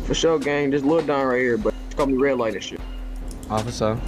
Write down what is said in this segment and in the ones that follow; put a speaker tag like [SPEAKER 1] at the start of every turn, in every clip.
[SPEAKER 1] For sure, gang. This little Don right here, but she called me red light and shit.
[SPEAKER 2] Officer.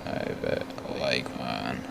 [SPEAKER 2] I bet I like mine.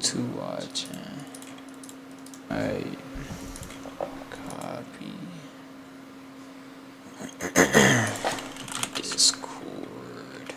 [SPEAKER 2] To watching. Alright. Copy. Discord.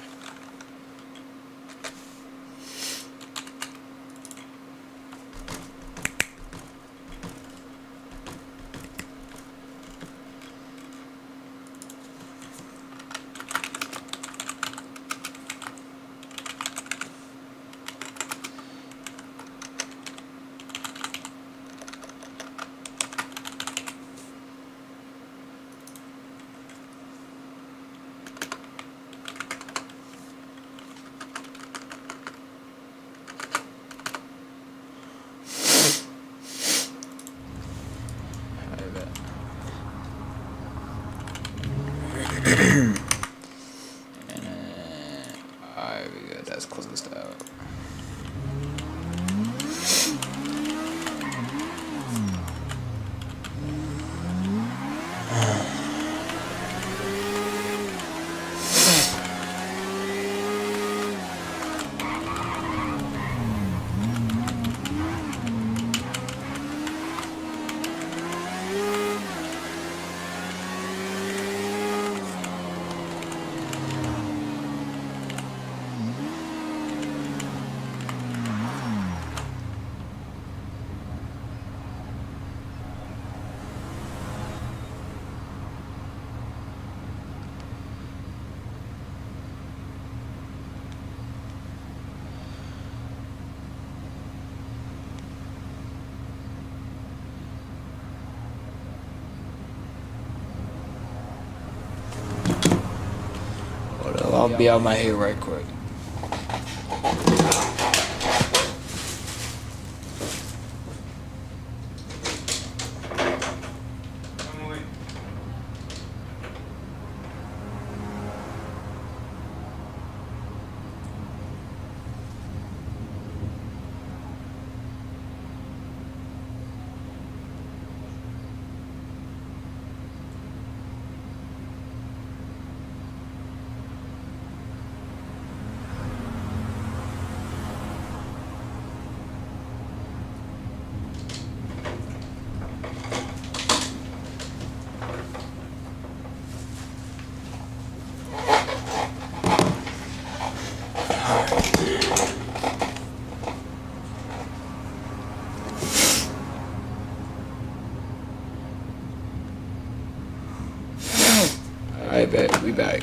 [SPEAKER 2] I'll be out my hair right quick. I bet we back.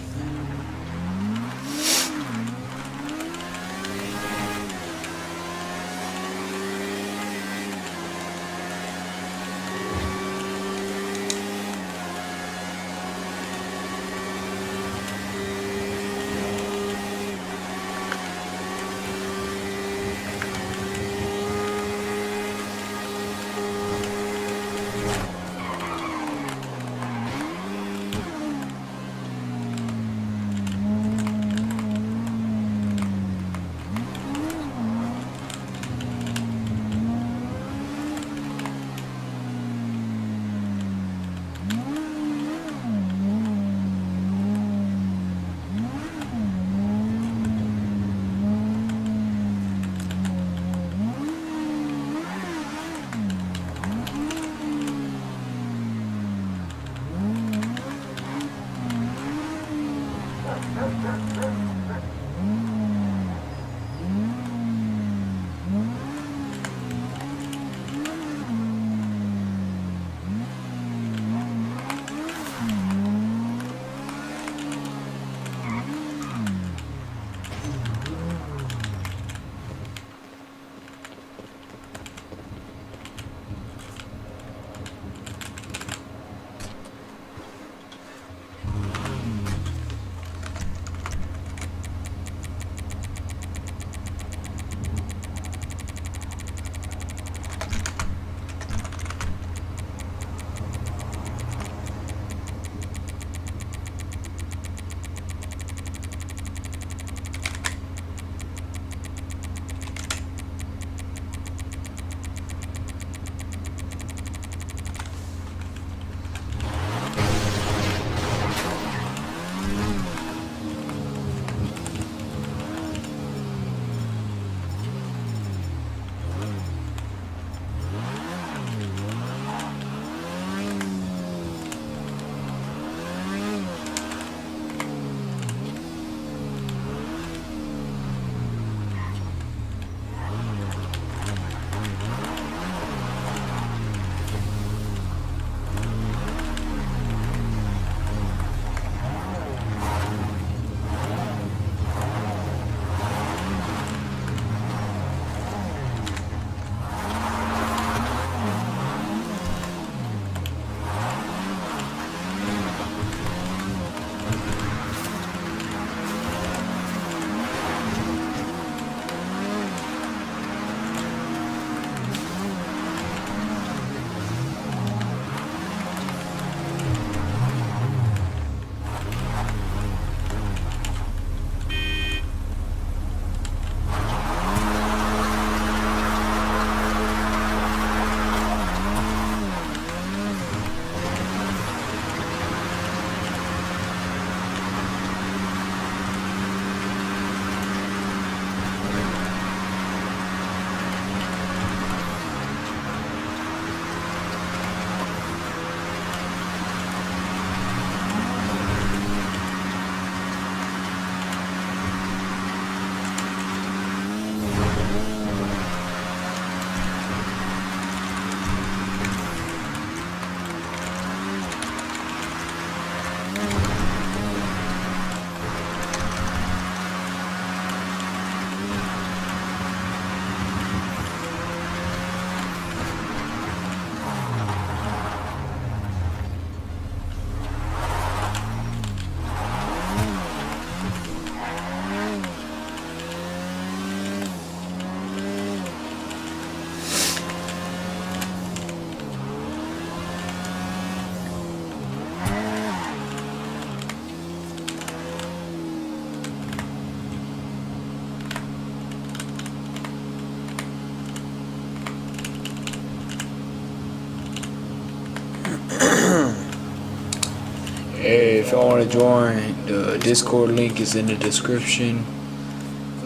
[SPEAKER 2] Hey, if y'all want to join, the Discord link is in the description.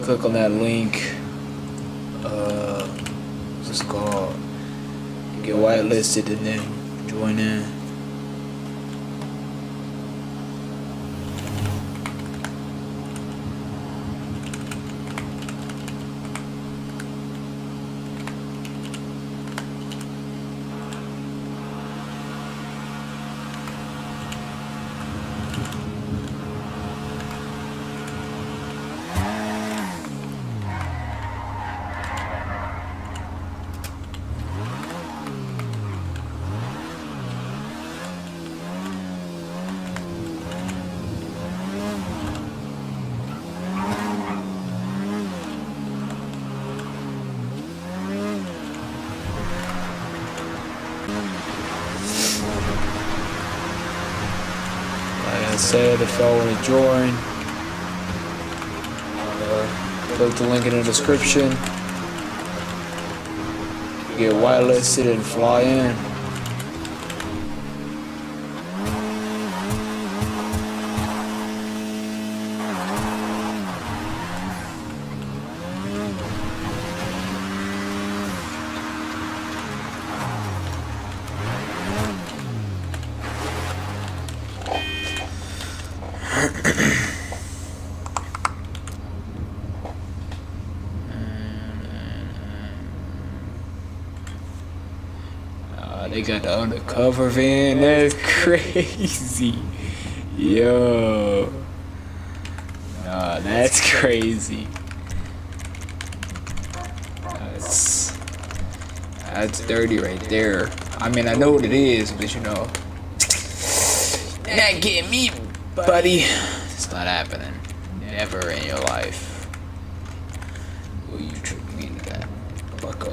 [SPEAKER 2] Click on that link. What's it called? Get whitelisted and then join in. Like I said, if y'all want to join, click the link in the description. Get whitelisted and fly in. They got the undercover van. That's crazy. Yo. Nah, that's crazy. That's dirty right there. I mean, I know what it is, but you know, not getting me, buddy. It's not happening. Never in your life will you trick me into that, bucko.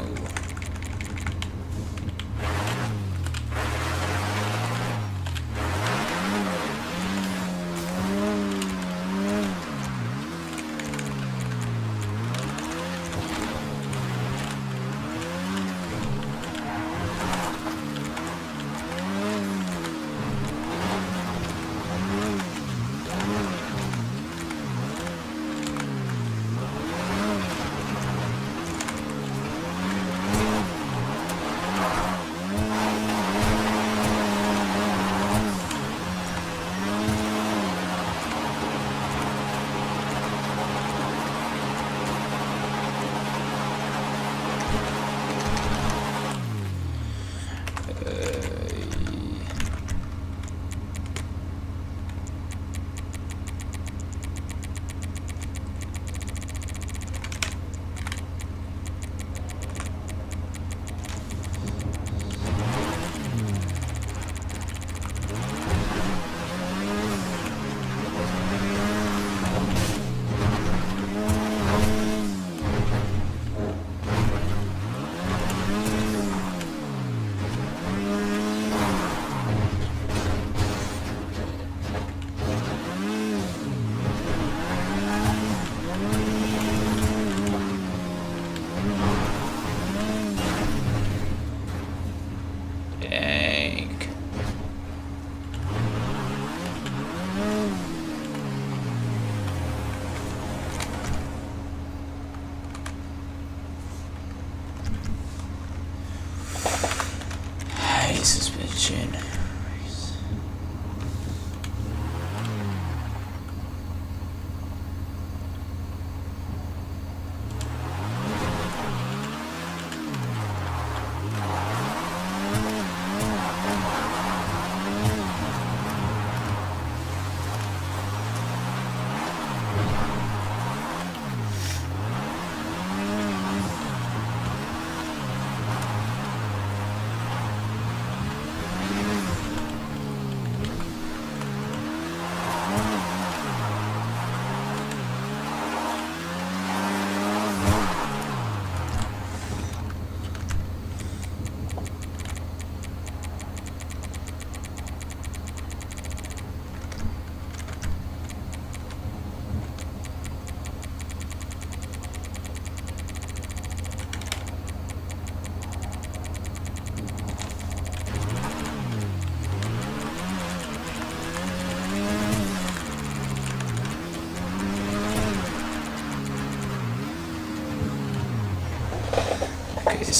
[SPEAKER 2] Suspension.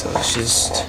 [SPEAKER 2] So it's just.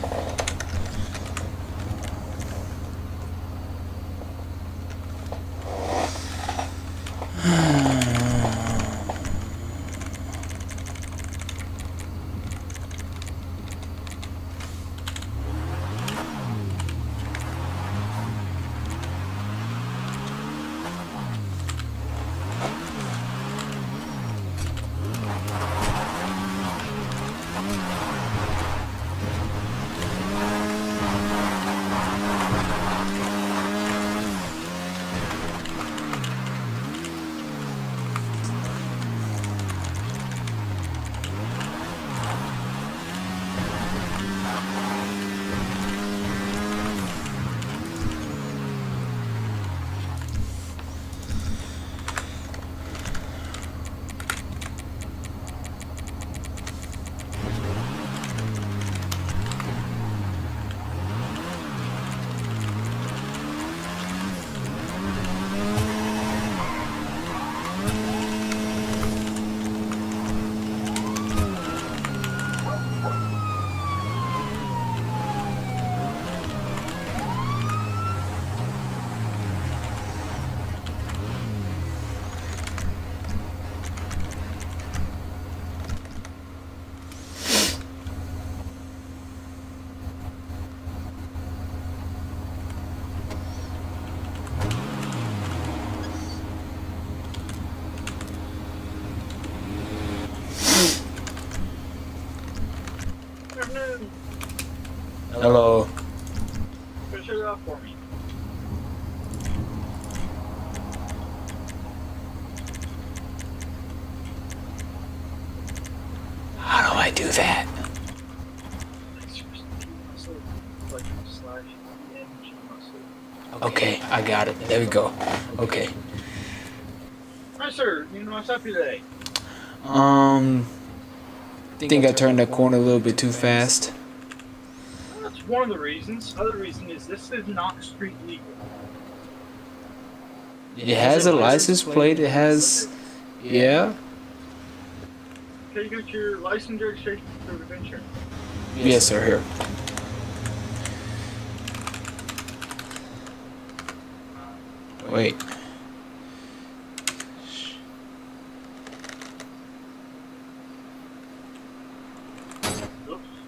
[SPEAKER 2] Hello.
[SPEAKER 3] Push it up for me.
[SPEAKER 2] How do I do that? Okay, I got it. There we go. Okay.
[SPEAKER 3] Hi, sir. You know what's up today?
[SPEAKER 2] Think I turned that corner a little bit too fast.
[SPEAKER 3] Well, that's one of the reasons. Other reason is this is not street legal.
[SPEAKER 2] It has a license plate. It has, yeah.
[SPEAKER 3] Okay, you got your license, registration, proof of insurance.
[SPEAKER 2] Yes, sir. Here. Wait.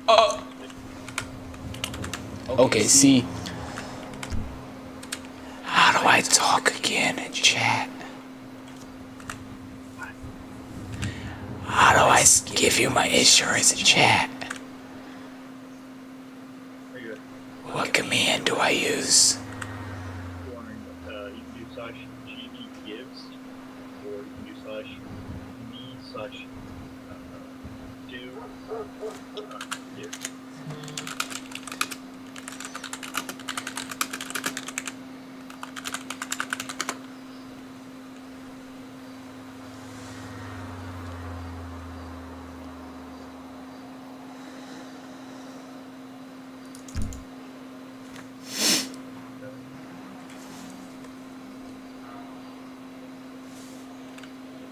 [SPEAKER 2] Oh. Okay. See. How do I talk again in chat? How do I give you my insurance in chat?
[SPEAKER 3] Are you good?
[SPEAKER 2] What command do I use?
[SPEAKER 3] You can do slash GB gives, or you can do slash me slash do gives.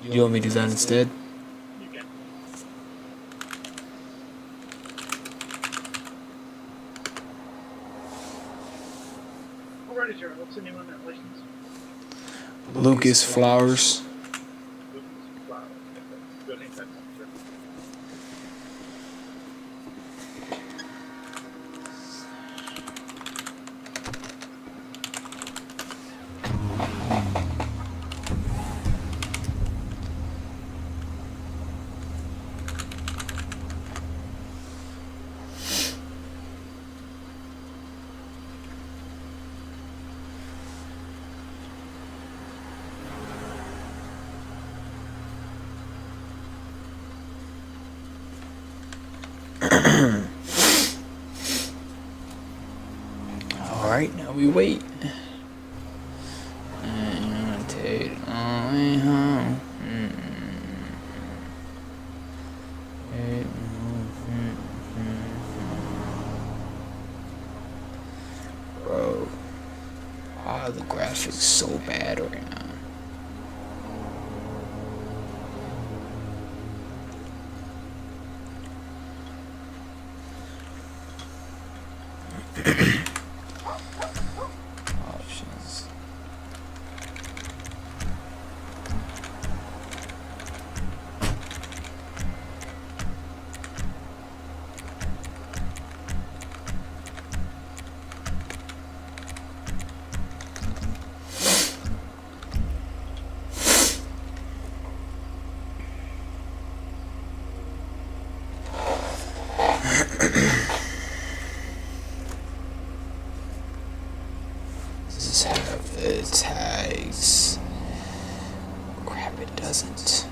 [SPEAKER 2] You want me to do that instead?
[SPEAKER 3] You can. Alrighty, sir. What's the name on that license?
[SPEAKER 2] Lucas Flowers.
[SPEAKER 3] Lucas Flowers. Good name, sir.
[SPEAKER 2] Alright, now we wait. Bro, why are the graphics so bad right now? this have the tags? Crap, it doesn't.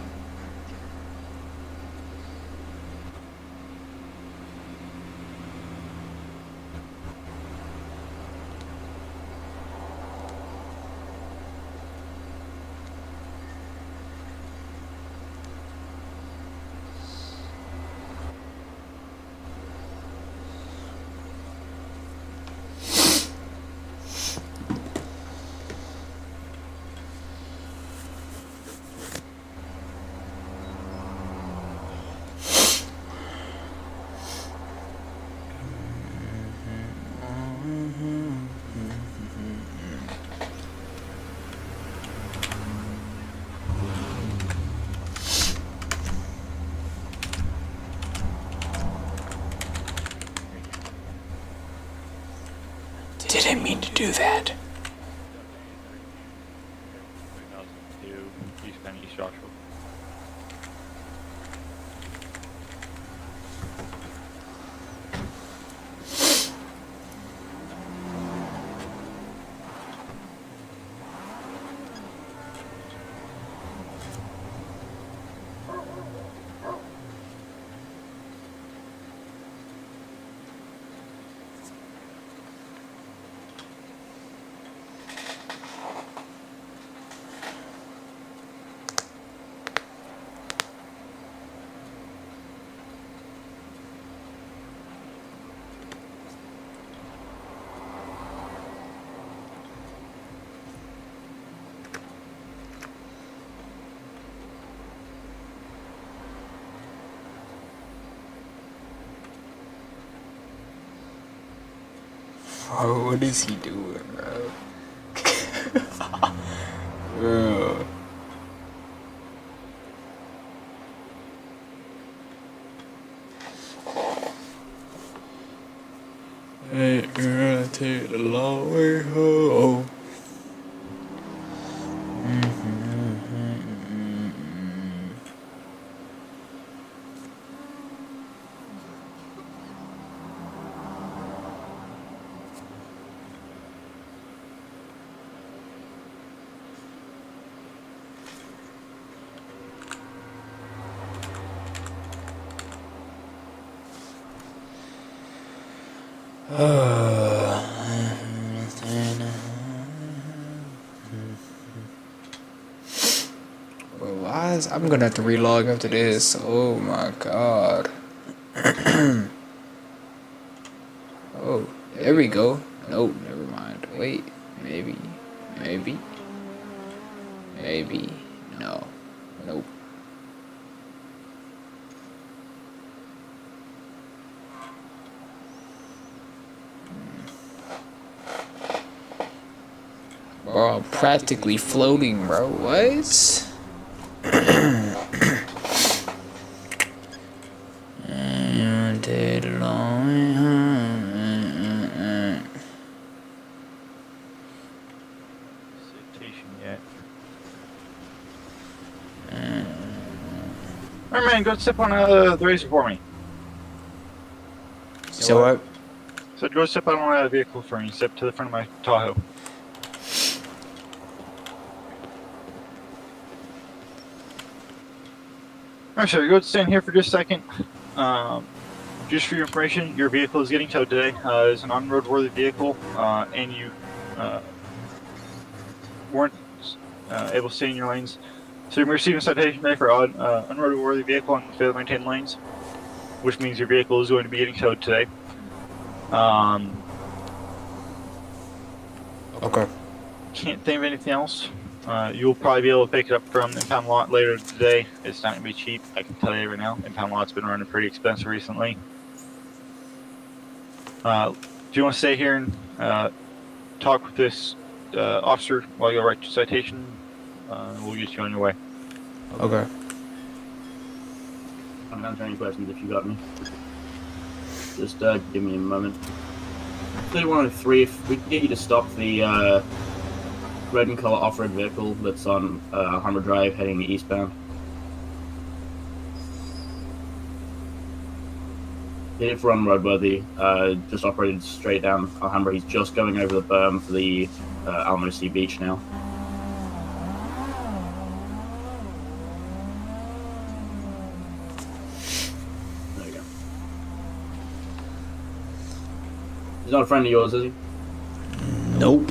[SPEAKER 2] Didn't mean to do that.
[SPEAKER 4] 2002, East Penn, East Joshua.
[SPEAKER 2] Oh, what is he doing, bro? Bro. Hey, girl, take the long way home. Well, why is I'm gonna have to relog after this? Oh my god. Oh, there we go. Nope, never mind. Wait, maybe, no, nope. Bro, I'm practically floating, bro. What?
[SPEAKER 4] Citation yet. Alright, man, go sip on the razor for me.
[SPEAKER 2] So what?
[SPEAKER 4] So go sip on one of the vehicle for me. Sip to the front of my Tahoe. Alright, so go stand here for just a second. Just for your information, your vehicle is getting towed today. It's an on-road worthy vehicle, and you weren't able to stay in your lanes. So you're receiving a citation today for unroad worthy vehicle on failure to maintain lanes, which means your vehicle is going to be getting towed today.
[SPEAKER 2] Okay.
[SPEAKER 4] Can't think of anything else. You'll probably be able to pick it up from Impound Lot later today. It's not going to be cheap, I can tell you right now. Impound Lot's been running pretty expensive recently. Do you want to stay here and talk with this officer while you write your citation? We'll get you on your way.
[SPEAKER 2] Okay.
[SPEAKER 5] I'm answering any questions if you got me. Just give me a moment. 3103, if we can get you to stop the red and color off-road vehicle that's on Hummer Drive heading eastbound. If run roadworthy, just operated straight down Alhambra. He's just going over the berm for the Alamo Sea Beach now. There you go. He's not a friend of yours, is he?
[SPEAKER 2] Nope.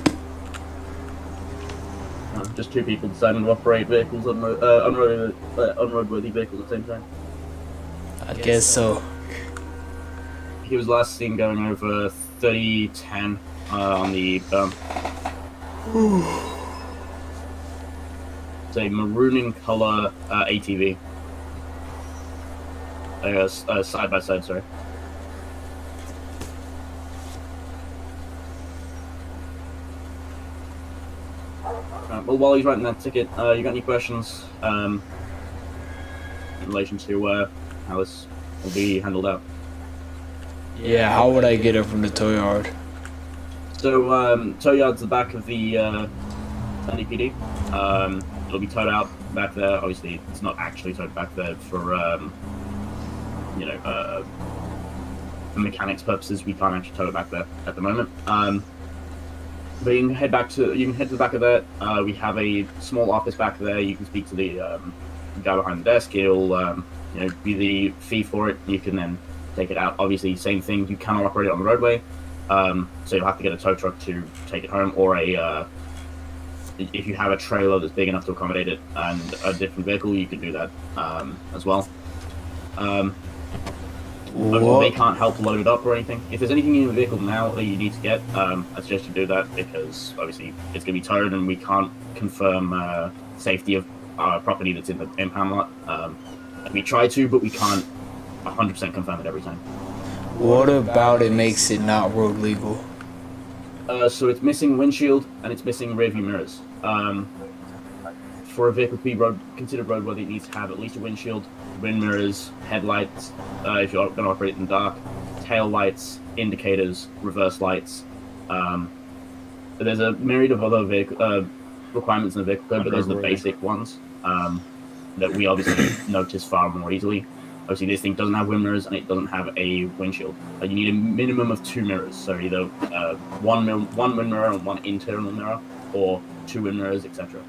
[SPEAKER 5] No, just two people deciding to operate vehicles on unroadworthy vehicles at the same time.
[SPEAKER 2] I guess so.
[SPEAKER 5] He was last seen going over 3010 on the berm. It's a maroon in color ATV. Side by side, sorry. Well, while he's writing that ticket, you got any questions in relation to how this will be handled out?
[SPEAKER 2] Yeah, how would I get it from the tow yard?
[SPEAKER 5] So, tow yard's the back of the Sandy PD. It'll be towed out back there. Obviously, it's not actually towed back there for, you know, for mechanics purposes. We can't actually tow it back there at the moment. But you can head to the back of that. We have a small office back there. You can speak to the guy behind the desk. He'll, you know, be the fee for it. You can then take it out. Obviously, same thing. You cannot operate it on the roadway. So you'll have to get a tow truck to take it home, or if you have a trailer that's big enough to accommodate it and a different vehicle, you can do that as well. They can't help load it up or anything. If there's anything in the vehicle now that you need to get, I suggest you do that, because obviously it's going to be towed and we can't confirm safety of property that's in the impound lot. We try to, but we can't 100% confirm it every time.
[SPEAKER 2] What about it makes it not road legal?
[SPEAKER 5] So it's missing windshield and it's missing rear view mirrors. For a vehicle to be considered roadworthy, it needs to have at least a windshield, wind mirrors, headlights, if you're going to operate in the dark, tail lights, indicators, reverse lights. There's a myriad of other vehicle requirements in the vehicle code, but those are the basic ones that we obviously notice far more easily. Obviously, this thing doesn't have wind mirrors and it doesn't have a windshield. You need a minimum of 2 mirrors, so either one wind mirror and one internal mirror, or 2 wind mirrors, etc.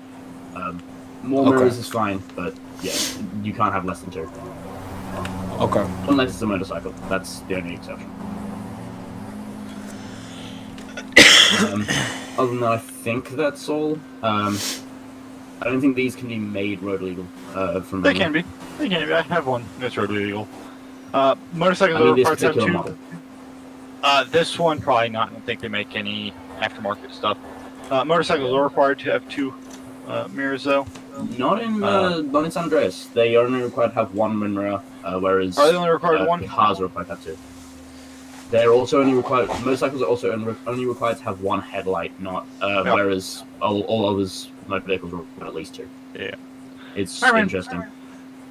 [SPEAKER 5] More mirrors is fine, but yeah, you can't have less than 2.
[SPEAKER 2] Okay.
[SPEAKER 5] Unless it's a motorcycle. That's the only exception. Other than that, I think that's all. I don't think these can be made road legal.
[SPEAKER 4] They can be. They can be. I have one that's road legal. Motorcycles are
[SPEAKER 5] this
[SPEAKER 4] required to have
[SPEAKER 5] particular
[SPEAKER 4] 2.
[SPEAKER 5] model.
[SPEAKER 4] This one probably not. I don't think they make any aftermarket stuff. Motorcycles are required to have 2 mirrors, though.
[SPEAKER 5] Not in San Andreas. They are only required to have 1 wind mirror, whereas
[SPEAKER 4] Are they only required 1?
[SPEAKER 5] cars are required to have 2. They're also only required. Motorcycles are also only required to have 1 headlight, not whereas all others, motor vehicles, are at least 2.
[SPEAKER 4] Yeah.
[SPEAKER 5] It's
[SPEAKER 4] All right,
[SPEAKER 5] interesting.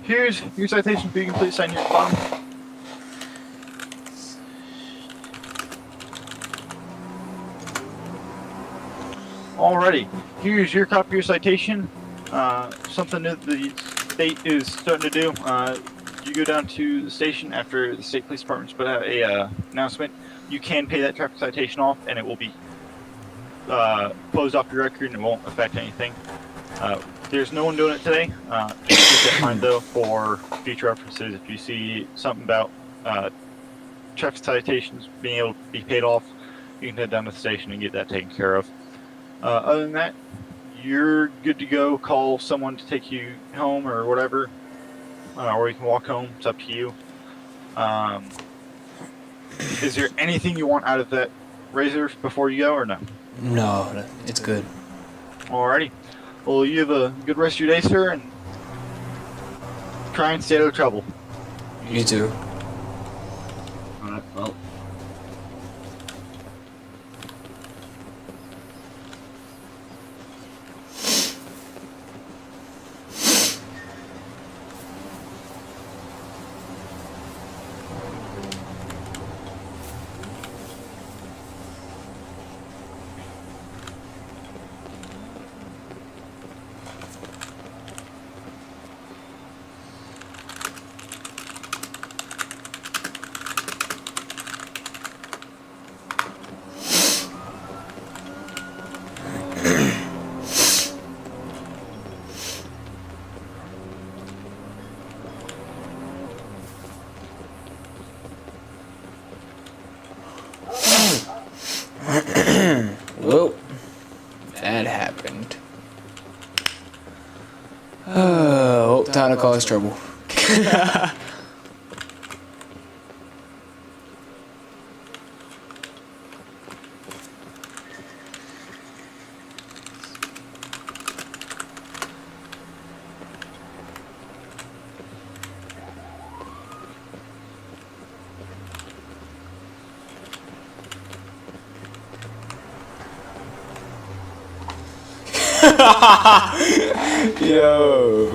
[SPEAKER 4] Here's your citation for you. Complete sign your bottom. Alrighty, here's your copy of your citation. Something that the state is starting to do. You go down to the station after the state police department's put out a announcement. You can pay that traffic citation off, and it will be closed off your record, and it won't affect anything. There's no one doing it today. Just keep that in mind, though, for future references. If you see something about traffic citations being able to be paid off, you can head down to the station and get that taken care of. Other than that, you're good to go. Call someone to take you home or whatever, or you can walk home. It's up to you. Is there anything you want out of that razor before you go, or no?
[SPEAKER 2] No, it's good.
[SPEAKER 4] Alrighty. Well, you have a good rest of your day, sir, and try and stay out of trouble.
[SPEAKER 2] You too.
[SPEAKER 5] Alright, well.
[SPEAKER 2] that happened. Oh, time to cause trouble. Yo.